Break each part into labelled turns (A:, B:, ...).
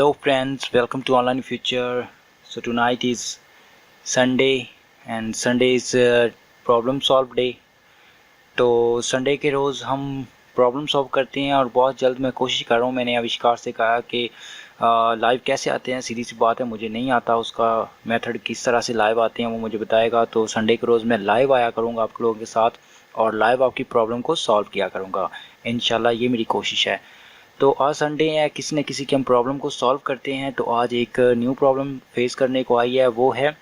A: Hello friends, welcome to Online Future. So tonight is Sunday and Sunday is problem solve day. तो Sunday के रोज़ हम problem solve करते हैं और बहुत जल्द मैं कोशिश कर रहा हूँ। मैंने आविष्कार से कहा कि लाइव कैसे आते हैं, सीधी सी बात है मुझे नहीं आता उसका मेथड, किस तरह से लाइव आते हैं वो मुझे बताएगा। तो संडे के रोज़ मैं लाइव आया करूँगा आप लोगों के साथ और लाइव आपकी प्रॉब्लम को सॉल्व किया करूँगा इंशाल्लाह, ये मेरी कोशिश है। तो आज संडे है, किसी न किसी की हम प्रॉब्लम को सॉल्व करते हैं। तो आज एक न्यू प्रॉब्लम फेस करने को आई है, वो है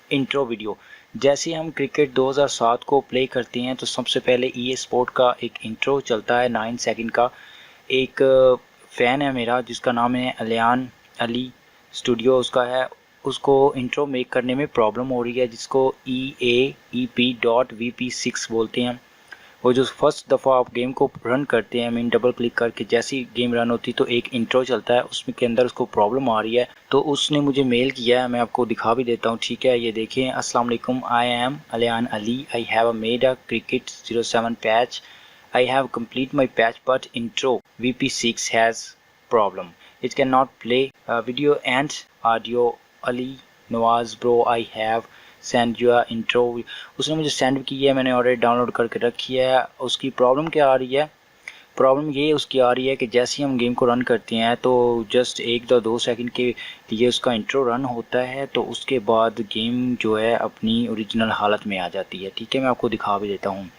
A: इंट्रो वीडियो। जैसे हम क्रिकेट 2007 को प्ले करते हैं तो सबसे पहले EA स्पोर्ट का एक इंट्रो चलता है 9 सेकंड का। एक फ़ैन है मेरा जिसका नाम है अलियान अली स्टूडियो उसका है, उसको इंट्रो मेक करने में प्रॉब्लम हो रही है, जिसको EAEP.VP6 बोलते हैं। वो जो फर्स्ट दफ़ा आप गेम को रन करते हैं, मीन डबल क्लिक करके जैसी गेम रन होती तो एक इंट्रो चलता है, उसमें के अंदर उसको प्रॉब्लम आ रही है। तो उसने मुझे मेल किया है, मैं आपको दिखा भी देता हूँ, ठीक है। ये देखें, अस्सलाम वालेकुम, I am अलियान Ali, I have made a cricket 07 patch, I have complete my patch but intro VP6 has problem, it can not play video and audio. Ali Nawaz bro, I have send your intro. उसने मुझे send की है, मैंने already download करके रखी है। उसकी problem क्या आ रही है, प्रॉब्लम ये उसकी आ रही है कि जैसे ही हम गेम को रन करते हैं तो जस्ट 1-2 सेकंड के लिए उसका इंट्रो रन होता है, तो उसके बाद गेम जो है अपनी ओरिजिनल हालत में आ जाती है, ठीक है। मैं आपको दिखा भी देता हूँ।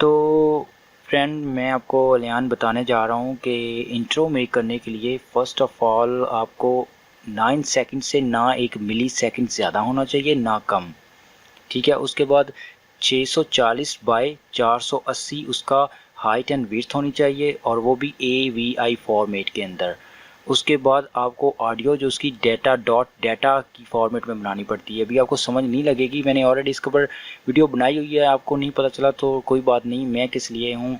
A: तो फ्रेंड, मैं आपको अलियान बताने जा रहा हूँ कि इंट्रो मेक करने के लिए फ़र्स्ट ऑफ़ ऑल आपको 9 सेकंड से ना 1 मिली सेकंड ज़्यादा होना चाहिए ना कम, ठीक है। उसके बाद 640 बाय 480 उसका हाइट एंड विड्थ होनी चाहिए और वो भी AVI फॉर्मेट के अंदर। उसके बाद आपको ऑडियो जो उसकी डाटा की फॉर्मेट में बनानी पड़ती है। अभी आपको समझ नहीं लगेगी, मैंने ऑलरेडी इसके ऊपर वीडियो बनाई हुई है, आपको नहीं पता चला तो कोई बात नहीं, मैं किस लिए हूँ,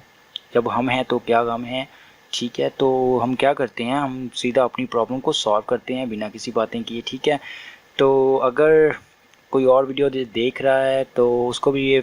A: जब हम हैं तो क्या गम है, ठीक है। तो हम क्या करते हैं, हम सीधा अपनी प्रॉब्लम को सॉल्व करते हैं बिना किसी बातें किए, ठीक है। तो अगर कोई और वीडियो देख रहा है तो उसको भी ये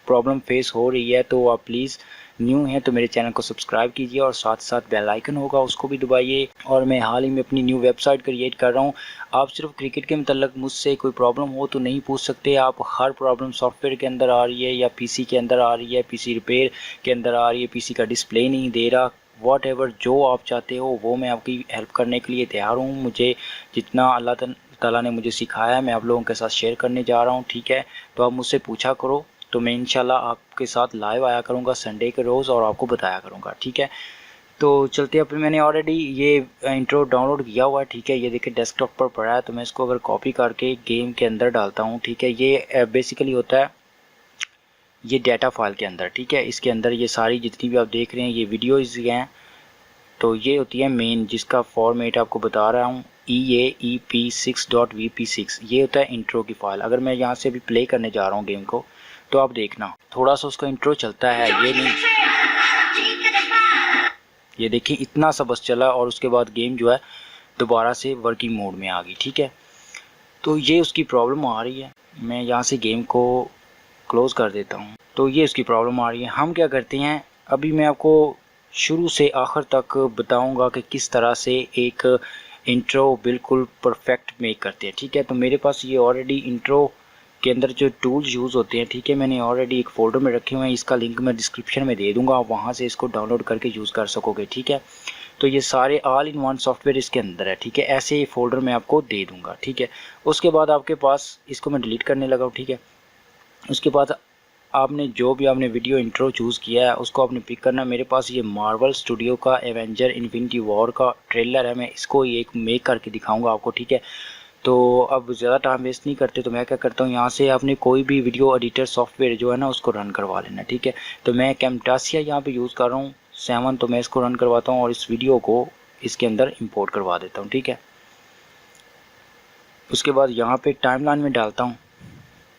A: प्रॉब्लम फेस हो रही है तो आप प्लीज़ न्यू हैं तो मेरे चैनल को सब्सक्राइब कीजिए और साथ साथ बेल आइकन होगा उसको भी दबाइए। और मैं हाल ही में अपनी न्यू वेबसाइट क्रिएट कर रहा हूँ। आप सिर्फ क्रिकेट के मतलब मुझसे कोई प्रॉब्लम हो तो नहीं पूछ सकते, आप हर प्रॉब्लम सॉफ्टवेयर के अंदर आ रही है या PC के अंदर आ रही है, PC रिपेयर के अंदर आ रही है, PC का डिस्प्ले नहीं दे रहा, वॉट एवर जो आप चाहते हो वो मैं आपकी हेल्प करने के लिए तैयार हूँ। मुझे जितना अल्लाह ताला ने मुझे सिखाया है मैं आप लोगों के साथ शेयर करने जा रहा हूँ, ठीक है। तो आप मुझसे पूछा करो, तो मैं इंशाल्लाह आपके साथ लाइव आया करूँगा संडे के रोज़ और आपको बताया करूँगा, ठीक है। तो चलते हैं, मैंने ऑलरेडी ये इंट्रो डाउनलोड किया हुआ है, ठीक है। ये देखिए डेस्कटॉप पर पड़ा है, तो मैं इसको अगर कॉपी करके गेम के अंदर डालता हूँ, ठीक है। ये बेसिकली होता है ये डाटा फाइल के अंदर, ठीक है। इसके अंदर ये सारी जितनी भी आप देख रहे हैं ये वीडियोज़ हैं, तो ये होती है मेन, जिसका फॉर्मेट आपको बता रहा हूँ EAEP6.VP6, ये होता है इंट्रो की फ़ाइल। अगर मैं यहाँ से अभी प्ले करने जा रहा हूँ गेम को, तो आप देखना थोड़ा सा उसका इंट्रो चलता है, ये नहीं, ये देखिए इतना सा बस चला और उसके बाद गेम जो है दोबारा से वर्किंग मोड में आ गई, ठीक है। तो ये उसकी प्रॉब्लम आ रही है, मैं यहाँ से गेम को क्लोज़ कर देता हूँ। तो ये उसकी प्रॉब्लम आ रही है। हम क्या करते हैं, अभी मैं आपको शुरू से आखिर तक बताऊंगा कि किस तरह से एक इंट्रो बिल्कुल परफेक्ट मेक करते हैं, ठीक है। तो मेरे पास ये ऑलरेडी इंट्रो के अंदर जो टूल्स यूज़ होते हैं, ठीक है, मैंने ऑलरेडी एक फ़ोल्डर में रखे हुए हैं, इसका लिंक मैं डिस्क्रिप्शन में दे दूँगा, आप वहाँ से इसको डाउनलोड करके यूज़ कर सकोगे, ठीक है। तो ये सारे ऑल इन वन सॉफ्टवेयर इसके अंदर है, ठीक है। ऐसे ही फ़ोल्डर मैं आपको दे दूँगा, ठीक है। उसके बाद आपके पास, इसको मैं डिलीट करने लगा हूँ, ठीक है। उसके बाद आपने जो भी आपने वीडियो इंट्रो चूज़ किया है उसको आपने पिक करना। मेरे पास ये मार्वल स्टूडियो का एवेंजर इन्फिनिटी वॉर का ट्रेलर है, मैं इसको एक मेक करके दिखाऊंगा आपको, ठीक है। तो अब ज़्यादा टाइम वेस्ट नहीं करते, तो मैं क्या करता हूँ, यहाँ से आपने कोई भी वीडियो एडिटर सॉफ्टवेयर जो है ना उसको रन करवा लेना, ठीक है। तो मैं कैमटासिया यहाँ पे यूज़ कर रहा हूँ 7, तो मैं इसको रन करवाता हूँ और इस वीडियो को इसके अंदर इम्पोर्ट करवा देता हूँ, ठीक है। उसके बाद यहाँ पे टाइमलाइन में डालता हूँ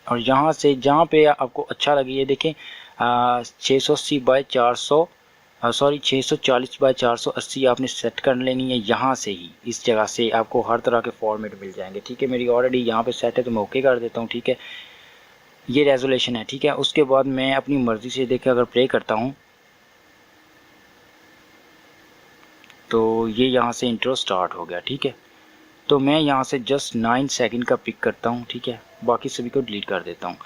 A: और यहाँ से जहाँ पे आपको अच्छा लगे, ये देखें 680 बाय 400 सॉरी 640 बाय 480 आपने सेट कर लेनी है। यहाँ से ही इस जगह से आपको हर तरह के फॉर्मेट मिल जाएंगे, ठीक है। मेरी ऑलरेडी यहाँ पे सेट है तो मैं ओके कर देता हूँ, ठीक है। ये रेजोल्यूशन है, ठीक है। उसके बाद मैं अपनी मर्ज़ी से देखिए अगर प्ले करता हूँ तो ये यहाँ से इंट्रो स्टार्ट हो गया, ठीक है। तो मैं यहाँ से जस्ट 9 सेकंड का पिक करता हूँ, ठीक है, बाकी सभी को डिलीट कर देता हूँ।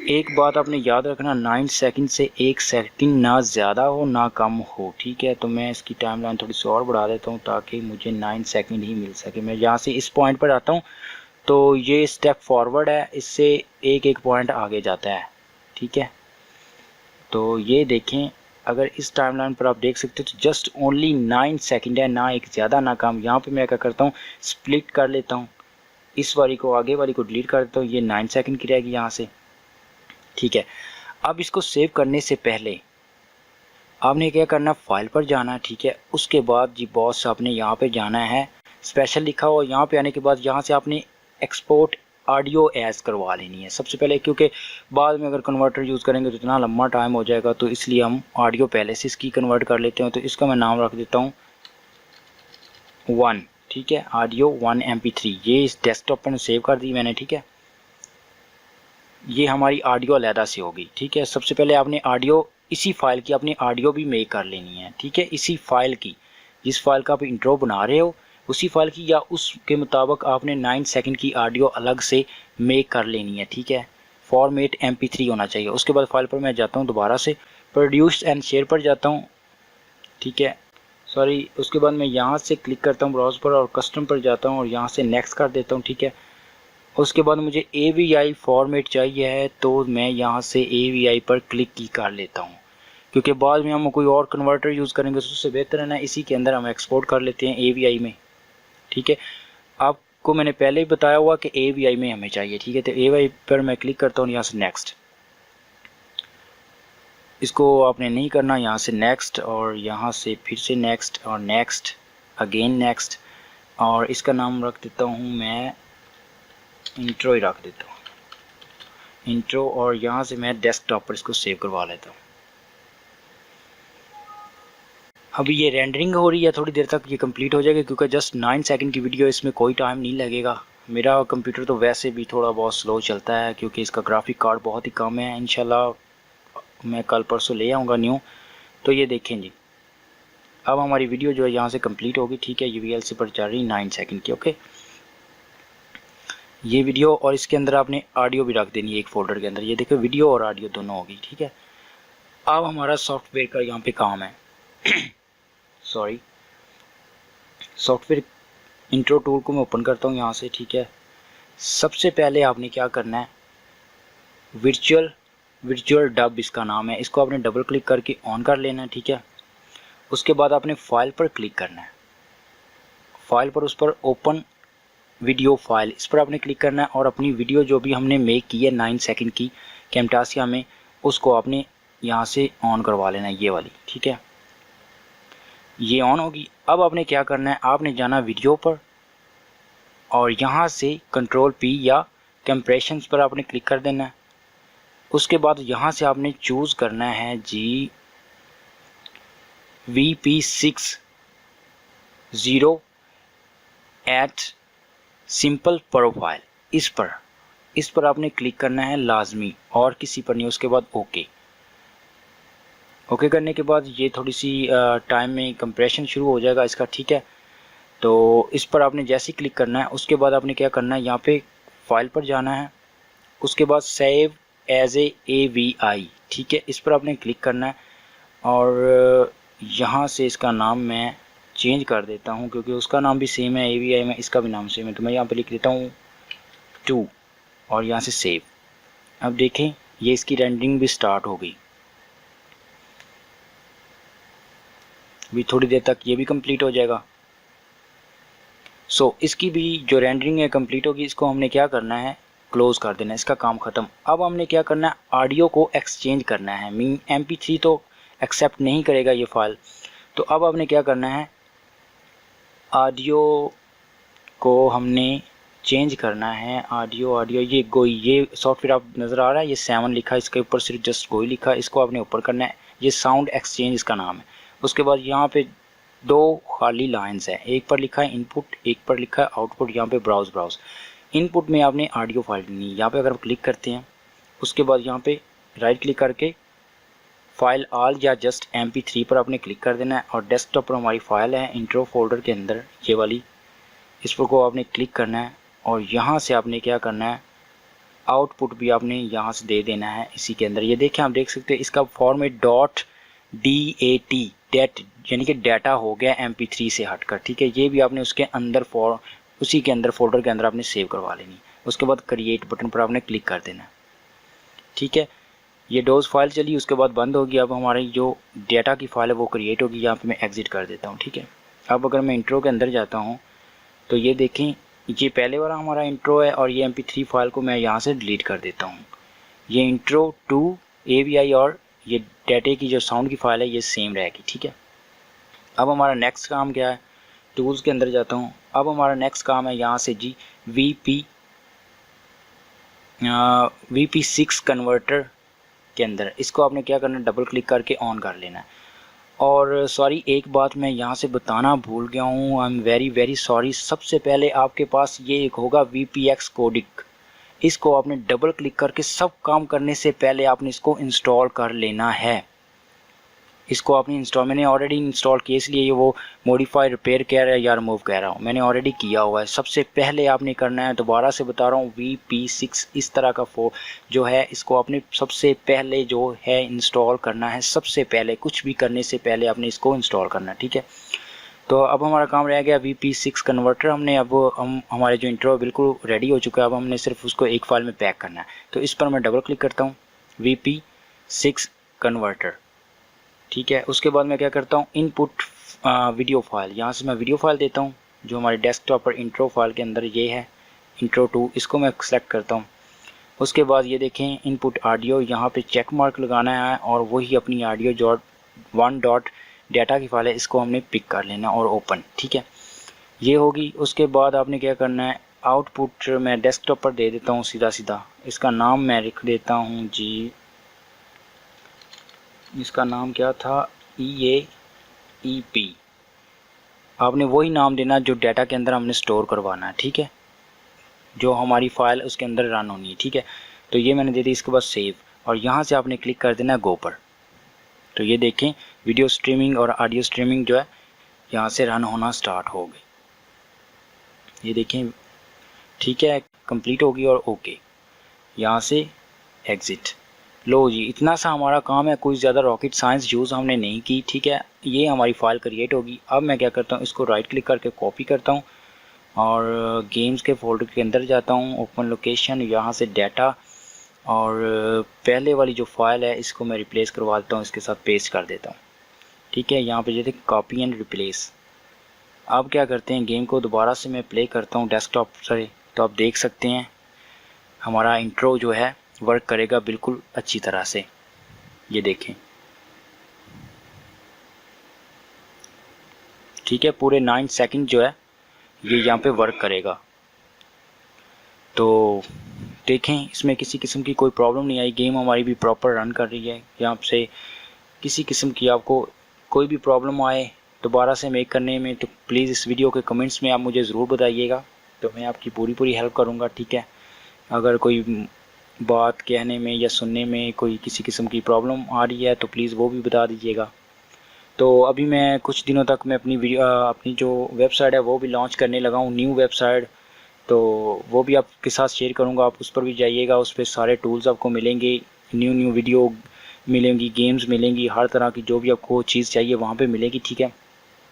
A: एक बात आपने याद रखना, 9 सेकंड से 1 सेकंड ना ज़्यादा हो ना कम हो, ठीक है। तो मैं इसकी टाइमलाइन थोड़ी सी और बढ़ा देता हूँ ताकि मुझे 9 सेकंड ही मिल सके। मैं यहाँ से इस पॉइंट पर आता हूँ तो ये स्टेप फॉरवर्ड है, इससे एक पॉइंट आगे जाता है, ठीक है। तो ये देखें, अगर इस टाइमलाइन पर आप देख सकते हो तो जस्ट ओनली 9 सेकंड है, ना एक ज़्यादा ना कम। यहाँ पे मैं क्या करता हूँ, स्प्लिट कर लेता हूँ, इस वाली को आगे वाली को डिलीट कर देता हूँ, ये 9 सेकंड की रहेगी यहाँ से, ठीक है। अब इसको सेव करने से पहले आपने क्या करना, फाइल पर जाना है, ठीक है। उसके बाद जी बॉस आपने यहाँ पे जाना है, स्पेशल लिखा हुआ, यहाँ पे आने के बाद यहाँ से आपने एक्सपोर्ट ऑडियो एज करवा लेनी है सबसे पहले, क्योंकि बाद में अगर कन्वर्टर यूज़ करेंगे तो इतना लंबा टाइम हो जाएगा, तो इसलिए हम ऑडियो पहले से इसकी कन्वर्ट कर लेते हैं। तो इसका मैं नाम रख देता हूँ 1, ठीक है, ऑडियो 1 MP3। ये इस डेस्कटॉप पर सेव कर दी मैंने, ठीक है। ये हमारी ऑडियो अलहदा से होगी, ठीक है। सबसे पहले आपने ऑडियो, इसी फाइल की अपनी ऑडियो भी मेक कर लेनी है, ठीक है। इसी फाइल की, जिस फाइल का आप इंट्रो बना रहे हो उसी फाइल की, या उसके मुताबिक आपने 9 सेकंड की ऑडियो अलग से मेक कर लेनी है, ठीक है। फॉर्मेट MP3 होना चाहिए। उसके बाद फाइल पर मैं जाता हूँ, दोबारा से प्रोड्यूस एंड शेयर पर जाता हूँ, ठीक है, सॉरी। उसके बाद मैं यहाँ से क्लिक करता हूँ ब्राउज़ पर और कस्टम पर जाता हूँ और यहाँ से नेक्स्ट कर देता हूँ, ठीक है। उसके बाद मुझे AVI फॉर्मेट चाहिए है, तो मैं यहाँ से AVI पर क्लिक की कर लेता हूँ, क्योंकि बाद में हम कोई और कन्वर्टर यूज़ करेंगे तो उससे बेहतर है ना इसी के अंदर हम एक्सपोर्ट कर लेते हैं AVI में, ठीक है। आपको मैंने पहले ही बताया हुआ कि AVI में हमें चाहिए, ठीक है। तो AVI पर मैं क्लिक करता हूँ, यहाँ से नेक्स्ट, इसको आपने नहीं करना, यहाँ से नेक्स्ट और यहाँ से फिर से नेक्स्ट और नेक्स्ट अगेन नेक्स्ट, और इसका नाम रख देता हूँ मैं इंट्रो ही रख देता हूँ, इंट्रो। और यहाँ से मैं डेस्कटॉप पर इसको सेव करवा लेता हूँ। अभी ये रेंडरिंग हो रही है, थोड़ी देर तक ये कंप्लीट हो जाएगा, क्योंकि जस्ट 9 सेकंड की वीडियो, इसमें कोई टाइम नहीं लगेगा। मेरा कंप्यूटर तो वैसे भी थोड़ा बहुत स्लो चलता है, क्योंकि इसका ग्राफिक कार्ड बहुत ही कम है। इंशाल्लाह मैं कल परसों ले आऊँगा न्यू। तो ये देखें जी, अब हमारी वीडियो जो है यहाँ से कंप्लीट होगी, ठीक है। ये VLC पर चल रही 9 सेकंड की, ओके। ये वीडियो और इसके अंदर आपने ऑडियो भी रख देनी है एक फोल्डर के अंदर। ये देखो वीडियो और ऑडियो दोनों होगी, ठीक है। अब हमारा सॉफ्टवेयर का यहाँ पे काम है सॉरी, सॉफ्टवेयर इंट्रो टूल को मैं ओपन करता हूँ यहाँ से, ठीक है। सबसे पहले आपने क्या करना है, वर्चुअल डब इसका नाम है, इसको आपने डबल क्लिक करके ऑन कर लेना है, ठीक है। उसके बाद आपने फाइल पर क्लिक करना है, फाइल पर उस पर ओपन वीडियो फाइल, इस पर आपने क्लिक करना है और अपनी वीडियो जो भी हमने मेक की है 9 सेकंड की कैमटासिया में, उसको आपने यहाँ से ऑन करवा लेना है, ये वाली, ठीक है। ये ऑन होगी। अब आपने क्या करना है, आपने जाना वीडियो पर और यहाँ से Ctrl+P या कंप्रेशंस पर आपने क्लिक कर देना है। उसके बाद यहाँ से आपने चूज़ करना है जी VP60 एट सिंपल प्रोफाइल, इस पर आपने क्लिक करना है लाजमी, और किसी पर नहीं। उसके बाद ओके करने के बाद ये थोड़ी सी टाइम में कंप्रेशन शुरू हो जाएगा इसका, ठीक है। तो इस पर आपने जैसे ही क्लिक करना है, उसके बाद आपने क्या करना है, यहाँ पे फाइल पर जाना है, उसके बाद सेव एज ए AVI, ठीक है, इस पर आपने क्लिक करना है। और यहाँ से इसका नाम मैं चेंज कर देता हूँ, क्योंकि उसका नाम भी सेम है AVI में, इसका भी नाम सेम है। तो मैं यहाँ पर लिख देता हूँ 2 और यहाँ से सेव। अब देखें ये इसकी रेंडरिंग भी स्टार्ट हो गई। भी थोड़ी देर तक ये भी कंप्लीट हो जाएगा। सो इसकी भी जो रेंडरिंग है कंप्लीट होगी। इसको हमने क्या करना है, क्लोज कर देना है, इसका काम ख़त्म। अब हमने क्या करना है, ऑडियो को एक्सचेंज करना है। मीन MP3 तो एक्सेप्ट नहीं करेगा ये फाइल। तो अब आपने क्या करना है, ऑडियो को हमने चेंज करना है। ऑडियो ये गोई, ये सॉफ्टवेयर आप नज़र आ रहा है, ये 7 लिखा है, इसके ऊपर सिर्फ जस्ट गोई लिखा है, इसको आपने ऊपर करना है। ये साउंड एक्सचेंज इसका नाम है। उसके बाद यहाँ पे 2 खाली लाइंस है, एक पर लिखा है इनपुट, एक पर लिखा है आउटपुट। यहाँ पे ब्राउज इनपुट में आपने ऑडियो फाइल लेनी है। यहाँ पे अगर आप क्लिक करते हैं, उसके बाद यहाँ पे राइट क्लिक करके फाइल ऑल या जस्ट MP3 पर आपने क्लिक कर देना है और डेस्कटॉप पर हमारी फाइल है इंट्रो फोल्डर के अंदर ये वाली, इस पर को आपने क्लिक करना है और यहाँ से आपने क्या करना है, आउटपुट भी आपने यहाँ से दे देना है इसी के अंदर। ये देखें, आप देख सकते हैं इसका फॉर्मेट .dat डेट यानी कि डाटा हो गया MP3 से हटकर, ठीक है। ये भी आपने उसके अंदर उसी के अंदर फोल्डर के अंदर आपने सेव करवा लेनी। उसके बाद क्रिएट बटन पर आपने क्लिक कर देना, ठीक है। ये डोज फाइल चली, उसके बाद बंद होगी। अब हमारी जो डाटा की फाइल है वो क्रिएट होगी। यहाँ पे मैं एग्जिट कर देता हूँ, ठीक है। अब अगर मैं इंट्रो के अंदर जाता हूँ तो ये देखें, ये पहले वाला हमारा इंट्रो है और ये MP3 फाइल को मैं यहाँ से डिलीट कर देता हूँ। ये इंट्रो टू AVI और ये डाटे की जो साउंड की फाइल है ये सेम रहेगी, ठीक है। अब हमारा नेक्स्ट काम क्या है, टूल्स के अंदर जाता हूँ। अब हमारा नेक्स्ट काम है यहाँ से जी VP6 कन्वर्टर के अंदर, इसको आपने क्या करना है, डबल क्लिक करके ऑन कर लेना है। और सॉरी, एक बात मैं यहाँ से बताना भूल गया हूँ, आई एम वेरी सॉरी। सबसे पहले आपके पास ये एक होगा VPX कोडिक, इसको आपने डबल क्लिक करके सब काम करने से पहले आपने इसको इंस्टॉल कर लेना है। इसको आपने मैंने ऑलरेडी इंस्टॉल किया, इसलिए ये वो मॉडिफाई रिपेयर कह रहा है या रिमूव कह रहा हूँ, मैंने ऑलरेडी किया हुआ है। सबसे पहले आपने करना है, दोबारा से बता रहा हूँ, VP6 इस तरह का जो है इसको आपने सबसे पहले जो है इंस्टॉल करना है। सबसे पहले कुछ भी करने से पहले आपने इसको इंस्टॉल करना है, ठीक है। तो अब हमारा काम रह गया VP6 कन्वर्टर। हम हमारे जो इंट्रो बिल्कुल रेडी हो चुका है। अब हमने सिर्फ उसको एक फाइल में पैक करना है। तो इस पर मैं डबल क्लिक करता हूँ, VP6 कन्वर्टर, ठीक है। उसके बाद मैं क्या करता हूँ, इनपुट वीडियो फाइल, यहाँ से मैं वीडियो फाइल देता हूँ जो हमारे डेस्कटॉप पर इंट्रो फाइल के अंदर ये है इंट्रो 2, इसको मैं सेलेक्ट करता हूँ। उसके बाद ये देखें इनपुट ऑडियो, यहाँ पे चेक मार्क लगाना है और वही अपनी ऑडियो जो 1 डॉट डाटा की फाइल है इसको हमने पिक कर लेना और ओपन, ठीक है। ये होगी। उसके बाद आपने क्या करना है, आउटपुट मैं डेस्कटॉप पर दे देता हूँ सीधा। इसका नाम मैं लिख देता हूँ जी, इसका नाम क्या था, EAEP। आपने वही नाम देना जो डाटा के अंदर हमने स्टोर करवाना है, ठीक है, जो हमारी फाइल उसके अंदर रन होनी है, ठीक है। तो ये मैंने दे दी। इसके बाद सेव और यहाँ से आपने क्लिक कर देना गो पर। तो ये देखें वीडियो स्ट्रीमिंग और ऑडियो स्ट्रीमिंग जो है यहाँ से रन होना स्टार्ट हो गई। ये देखें, ठीक है, कंप्लीट होगी और ओके, यहाँ से एग्ज़िट। लो जी, इतना सा हमारा काम है, कोई ज़्यादा रॉकेट साइंस यूज़ हमने नहीं की, ठीक है। ये हमारी फ़ाइल क्रिएट होगी। अब मैं क्या करता हूँ, इसको राइट क्लिक करके कॉपी करता हूँ और गेम्स के फोल्डर के अंदर जाता हूँ, ओपन लोकेशन, यहाँ से डाटा और पहले वाली जो फाइल है इसको मैं रिप्लेस करवा देता हूँ, इसके साथ पेस्ट कर देता हूँ, ठीक है। यहाँ पे जैसे कॉपी एंड रिप्लेस। अब क्या करते हैं, गेम को दोबारा से मैं प्ले करता हूँ डेस्कटॉप से। तो आप देख सकते हैं हमारा इंट्रो जो है वर्क करेगा बिल्कुल अच्छी तरह से। ये देखें, ठीक है, पूरे 9 सेकंड जो है ये यहाँ पे वर्क करेगा। तो देखें, इसमें किसी किस्म की कोई प्रॉब्लम नहीं आई, गेम हमारी भी प्रॉपर रन कर रही है। यहाँ से किसी किस्म की आपको कोई भी प्रॉब्लम आए दोबारा से मेक करने में तो प्लीज़ इस वीडियो के कमेंट्स में आप मुझे ज़रूर बताइएगा, तो मैं आपकी पूरी हेल्प करूँगा, ठीक है। अगर कोई बात कहने में या सुनने में कोई किसी किस्म की प्रॉब्लम आ रही है तो प्लीज़ वो भी बता दीजिएगा। तो अभी मैं कुछ दिनों तक मैं अपनी जो वेबसाइट है वो भी लॉन्च करने लगा हूँ, न्यू वेबसाइट। तो वो भी आपके साथ शेयर करूँगा, आप उस पर भी जाइएगा, उस पर सारे टूल्स आपको मिलेंगे, न्यू वीडियो मिलेंगी, गेम्स मिलेंगी, हर तरह की जो भी आपको चीज़ चाहिए वहाँ पे मिलेगी, ठीक है।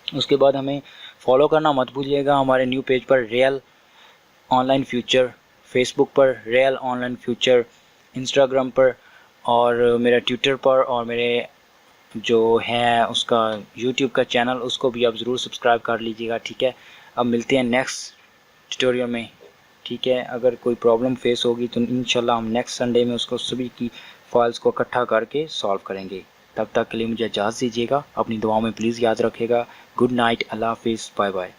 A: उसके बाद हमें फॉलो करना मत भूलिएगा हमारे न्यू पेज पर, रियल ऑनलाइन फ्यूचर, फेसबुक पर रियल ऑनलाइन फ्यूचर, इंस्टाग्राम पर और मेरा ट्विटर पर, और मेरे जो है उसका यूट्यूब का चैनल, उसको भी आप ज़रूर सब्सक्राइब कर लीजिएगा, ठीक है। अब मिलते हैं नेक्स्ट ट्यूटोरियल में, ठीक है। अगर कोई प्रॉब्लम फेस होगी तो इंशाल्लाह हम नेक्स्ट संडे में उसको सभी की फाइल्स को इकट्ठा करके सॉल्व करेंगे। तब तक के लिए मुझे इजाज़त दीजिएगा, अपनी दुआओं में प्लीज़ याद रखिएगा। गुड नाइट, अल्लाह हाफिज़, बाय बाय।